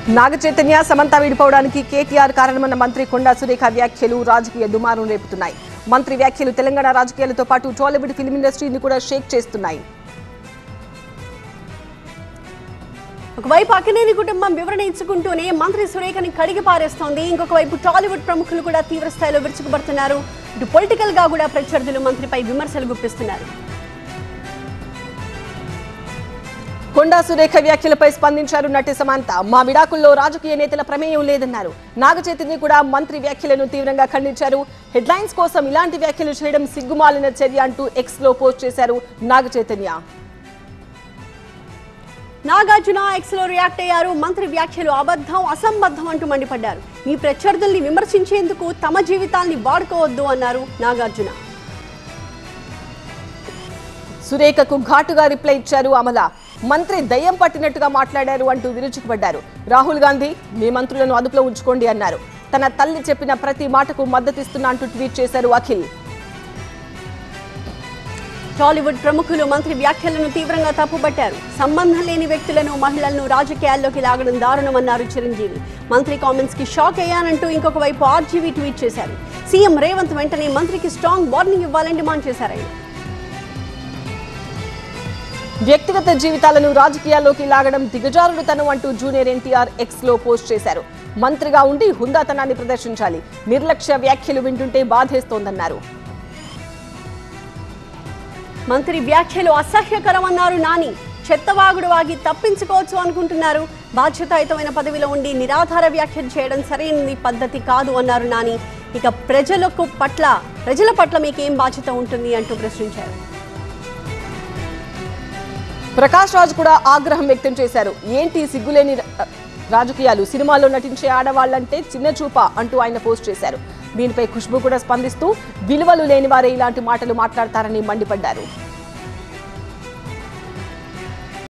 నాగ చైతన్య సమంత విడిపోవడానికి కేటీఆర్ కారణమన్న మంత్రి కొండా సురేఖ వ్యాఖ్యలు రాజకీయ దుమారం రేపుతున్నాయి. మంత్రి వ్యాఖ్యలు తెలంగాణ రాజకీయాలతో పాటు టాలీవుడ్ ఫిల్మ్ ఇండస్ట్రీని కూడా షేక్ చేస్తున్నాయి. ఒకవైపు అక్కినేని కుటుంబం వివరణ ఇచ్చుకుంటూనే మంత్రి సురేఖని కడిగి పారేస్తోంది. ఇంకొక వైపు టాలీవుడ్ ప్రముఖులు కూడా తీవ్ర స్థాయిలో విరుచుకుపడుతున్నారు. ఇటు పొలిటికల్ గా కూడా ప్రత్యర్థులు మంత్రిపై విమర్శలు గుప్పిస్తున్నారు. కొండా సురేఖ వ్యాఖ్యలపై స్పందించారు నటి సమంత. మా విడాకుల్లో రాజకీయ నేతల ప్రమేయం లేదన్నారు. నాగ చైతన్య కూడా మంత్రి వ్యాఖ్యలను తీవ్రంగా ఖండించారు. హెడ్లైన్స్ కోసం ఇలాంటి వ్యాఖ్యలు చేయడం సిగ్గుమాలిన చర్య అంటూ ఎక్స్ లో పోస్ట్ చేశారు నాగ చైతన్య. నాగార్జున ఎక్స్ లో రియాక్ట్ అయ్యారు. మంత్రి వ్యాఖ్యలు అబద్ధం, అసంబద్ధం అంటూ మండిపడ్డారు. మీ ప్రత్యర్థుల్ని విమర్శించేందుకు తమ జీవితాల్ని వాడుకోవద్దు అన్నారు నాగార్జున. సురేఖకు ఘాటుగా రిప్లై ఇచ్చారు అమల. మంత్రి దయ్యం పట్టినట్టుగా మాట్లాడారు అంటూ విరుచుకుపడ్డారు. రాహుల్ గాంధీ మీ మంత్రులను అదుపులో ఉంచుకోండి అన్నారు. తన తల్లి చెప్పిన ప్రతి మాటకు మద్దతిస్తున్నా అంటూ ట్వీట్ చేశారు అఖిల్. టాలీవుడ్ ప్రముఖులు మంత్రి వ్యాఖ్యలను తీవ్రంగా తప్పుపట్టారు. సంబంధం లేని వ్యక్తులను, మహిళలను రాజకీయాల్లోకి లాగడం దారుణమన్నారు చిరంజీవి. మంత్రి కామెంట్స్ కి షాక్ అయ్యానంటూ ఇంకొక వైపు ఆర్జీవీ ట్వీట్ చేశారు. సీఎం రేవంత్ వెంటనే మంత్రికి స్ట్రాంగ్ వార్నింగ్ ఇవ్వాలని డిమాండ్ చేశారు. వ్యక్తిగత జీవితాలను రాజకీయాల్లోకి లాగడం దిగజారుడుతనం అంటూ జూనియర్ ఎన్టీఆర్ ఎక్స్ లో పోస్ట్ చేశారు. మంత్రిగా ఉండి హుందాతనాన్ని ప్రదర్శించాలి. నిర్లక్ష్య వ్యాఖ్యలు వింటుంటే బాధేస్తోందన్నారు. మంత్రి వ్యాఖ్యలు అసహ్యకరమన్నారు నాని. చెత్తవాగుడు వాగి తప్పించుకోవచ్చు అనుకుంటున్నారు. బాధ్యతాయుతమైన పదవిలో ఉండి నిరాధార వ్యాఖ్యలు చేయడం సరైన పద్ధతి కాదు అన్నారు నాని. ఇక ప్రజల పట్ల మీకేం బాధ్యత ఉంటుంది అంటూ ప్రశ్నించారు. ప్రకాష్ రాజ్ కూడా ఆగ్రహం వ్యక్తం చేశారు. ఏంటి సిగ్గులేని రాజకీయాలు, సినిమాల్లో నటించే ఆడవాళ్లంటే చిన్న చూప అంటూ ఆయన పోస్ట్ చేశారు. దీనిపై ఖుష్బూ కూడా స్పందిస్తూ విలువలు లేని వారే ఇలాంటి మాటలు మాట్లాడతారని మండిపడ్డారు.